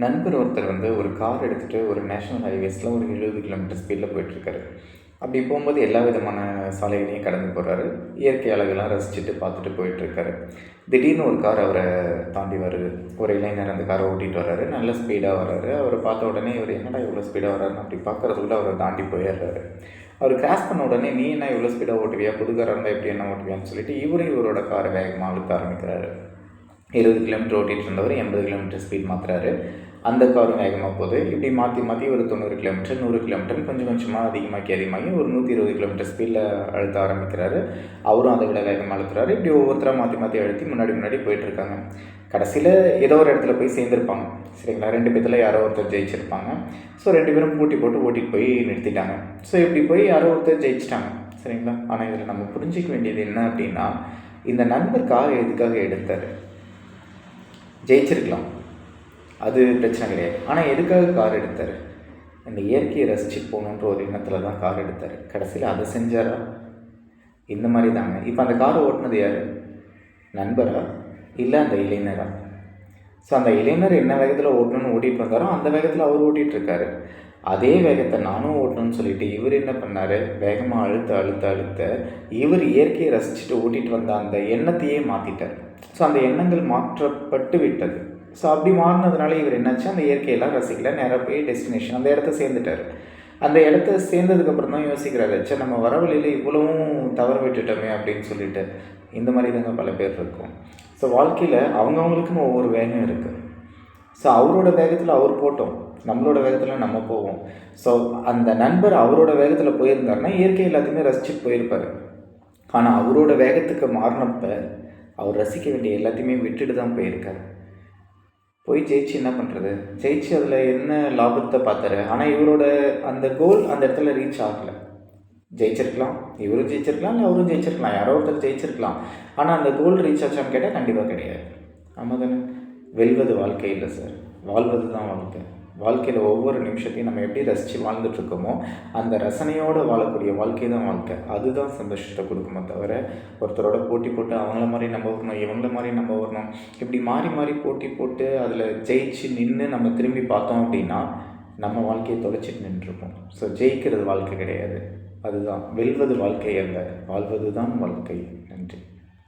நண்பர் ஒருத்தர் ஒரு கார் எடுத்துகிட்டு ஒரு நேஷ்னல் ஹைவேஸில் ஒரு 70 கிலோமீட்டர் ஸ்பீடில் போயிட்டுருக்காரு. அப்படி போகும்போது எல்லா விதமான சாலைகளையும் கடந்து போகிறாரு. இயற்கை அழகெல்லாம் ரசிச்சுட்டு பார்த்துட்டு போயிட்டுருக்காரு. திடீர்னு ஒரு கார் அவரை தாண்டி வருது. ஒரு இளைஞர் அந்த காரை ஓட்டிகிட்டு வர்றாரு. நல்ல ஸ்பீடாக வர்றாரு. அவரை பார்த்த உடனே இவர் என்னடா இவ்வளோ ஸ்பீடாக வர்றாருன்னு அப்படி பார்க்குறதுக்குள்ள அவரை தாண்டி போயிடுறாரு. அவர் கிராஸ் பண்ண உடனே நீ என்ன இவ்வளோ ஸ்பீடாக ஓட்டுவியா, புது காராக இருந்தால் எப்படி என்ன ஓட்டுவியான்னு சொல்லிட்டு இவரோட காரை வேகமாக அழுத்த ஆரம்பிக்கிறாரு. 70 கிலோமீட்டர் ஓட்டிகிட்டு இருந்தவர் 80 கிலோமீட்டர் ஸ்பீட் மாற்றுறாரு. அந்த காரும் வேகமாக போகுது. இப்படி மாற்றி மாற்றி ஒரு 90 கிலோமீட்டர் 100 கிலோமீட்டர் கொஞ்சம் கொஞ்சமாக அதிகமாகி ஒரு 120 கிலோமீட்டர் ஸ்பீடில் அழுத்த ஆரம்பிக்கிறாரு. அவரும் அதை விட வேகமாக அழுத்துறாரு. இப்படி ஒவ்வொருத்தராக மாற்றி மாற்றி அழுத்தி முன்னாடி போயிட்டுருக்காங்க. கடைசியில் ஏதோ ஒரு இடத்துல போய் சேர்ந்துருப்பாங்க. சரிங்களா, 2 பேத்தில் யாரோ ஒருத்தர் ஜெயிச்சிருப்பாங்க. ஸோ 2 பேரும் போட்டி போட்டு ஓட்டிகிட்டு போய் நிறுத்திட்டாங்க. ஸோ இப்படி போய் யாரோ ஒருத்தர் ஜெயிச்சிட்டாங்க. சரிங்களா, ஆனால் இதில் நம்ம புரிஞ்சிக்க வேண்டியது என்ன அப்படின்னா, இந்த நண்பர் கார் எதுக்காக எடுத்தார்? ஜெயிச்சிருக்கலாம், அது பிரச்சனை கிடையாது. ஆனால் எதுக்காக கார் எடுத்தார்? இந்த இயற்கையை ரசிச்சுட்டு போகணுன்ற ஒரு எண்ணத்தில் தான் கார் எடுத்தார். கடைசியில் அதை செஞ்சாரா? இந்த மாதிரி தாங்க. இப்போ அந்த காரை ஓட்டுனது யார்? நண்பரா இல்லை அந்த இளைஞரா? ஸோ அந்த இளைஞர் என்ன வேகத்தில் ஓட்டணும்னு ஓட்டிகிட்டு வந்தாரோ அந்த வேகத்தில் அவர் ஓட்டிகிட்ருக்காரு. அதே வேகத்தை நானும் ஓட்டணும்னு சொல்லிட்டு இவர் என்ன பண்ணார்? வேகமாக அழுத்த இவர் இயற்கையை ரசிச்சுட்டு ஓட்டிகிட்டு வந்த அந்த எண்ணத்தையே மாற்றிட்டார். ஸோ அந்த எண்ணங்கள் மாற்றப்பட்டு விட்டது. ஸோ அப்படி மாறினதுனால இவர் என்னாச்சு, அந்த இயற்கையெல்லாம் ரசிக்கல, நேராக போய் டெஸ்டினேஷன் அந்த இடத்த சேர்ந்துட்டார். அந்த இடத்த சேர்ந்ததுக்கப்புறம் தான் யோசிக்கிறாரு, சரி நம்ம வர வழியில் இவ்வளவும் தவற விட்டுட்டோமே அப்படின்னு சொல்லிட்டு. இந்த மாதிரி தாங்க பல பேர் இருக்கும். ஸோ வாழ்க்கையில் அவங்கவுங்களுக்குன்னு ஒவ்வொரு வேகம் இருக்குது. ஸோ அவரோட வேகத்தில் அவர் போட்டோம், நம்மளோட வேகத்தில் நம்ம போவோம். ஸோ அந்த நண்பர் அவரோட வேகத்தில் போயிருந்தாருன்னா இயற்கை எல்லாத்தையுமே ரசிச்சுட்டு போயிருப்பார். ஆனால் அவரோட வேகத்துக்கு மாறினப்ப அவர் ரசிக்க வேண்டிய எல்லாத்தையுமே விட்டுட்டு தான் போயிருக்காரு. போய் ஜெயிச்சு என்ன பண்ணுறது? ஜெயிச்சு அதில் என்ன லாபத்தை பார்த்தாரு? ஆனால் இவரோட அந்த கோல் அந்த இடத்துல ரீச் ஆகலை. ஜெயிச்சிருக்கலாம், இவரும் ஜெயிச்சிருக்கலாம், இல்லை அவரும் ஜெயிச்சிருக்கலாம், யாரோ ஒருத்தர் ஜெயிச்சிருக்கலாம். ஆனால் அந்த கோல் ரீச் ஆச்சான்னு கேட்டால் கண்டிப்பாக கிடையாது. ஆமாம் தானே? வெல்வது வாழ்க்கை இல்லை சார், வாழ்வது தான் வாழ்க்கை. வாழ்க்கையில் ஒவ்வொரு நிமிஷத்தையும் நம்ம எப்படி ரசித்து வாழ்ந்துட்டுருக்கோமோ அந்த ரசனையோடு வாழக்கூடிய வாழ்க்கை தான் வாழ்க்கை. அதுதான் சந்தோஷத்தை கொடுக்குமே தவிர ஒருத்தரோட போட்டி போட்டு அவங்கள மாதிரி நம்ம வரணும், இவங்கள மாதிரி நம்ம வரணும், இப்படி மாறி மாறி போட்டி போட்டு அதில் ஜெயிச்சு நின்று நம்ம திரும்பி பார்த்தோம் அப்படின்னா நம்ம வாழ்க்கையை தொலைச்சிட்டு நின்றுருப்போம். ஸோ ஜெயிக்கிறது வாழ்க்கை கிடையாது. அதுதான் வெல்வது வாழ்க்கை அல்ல, வாழ்வது தான் வாழ்க்கை. நன்றி.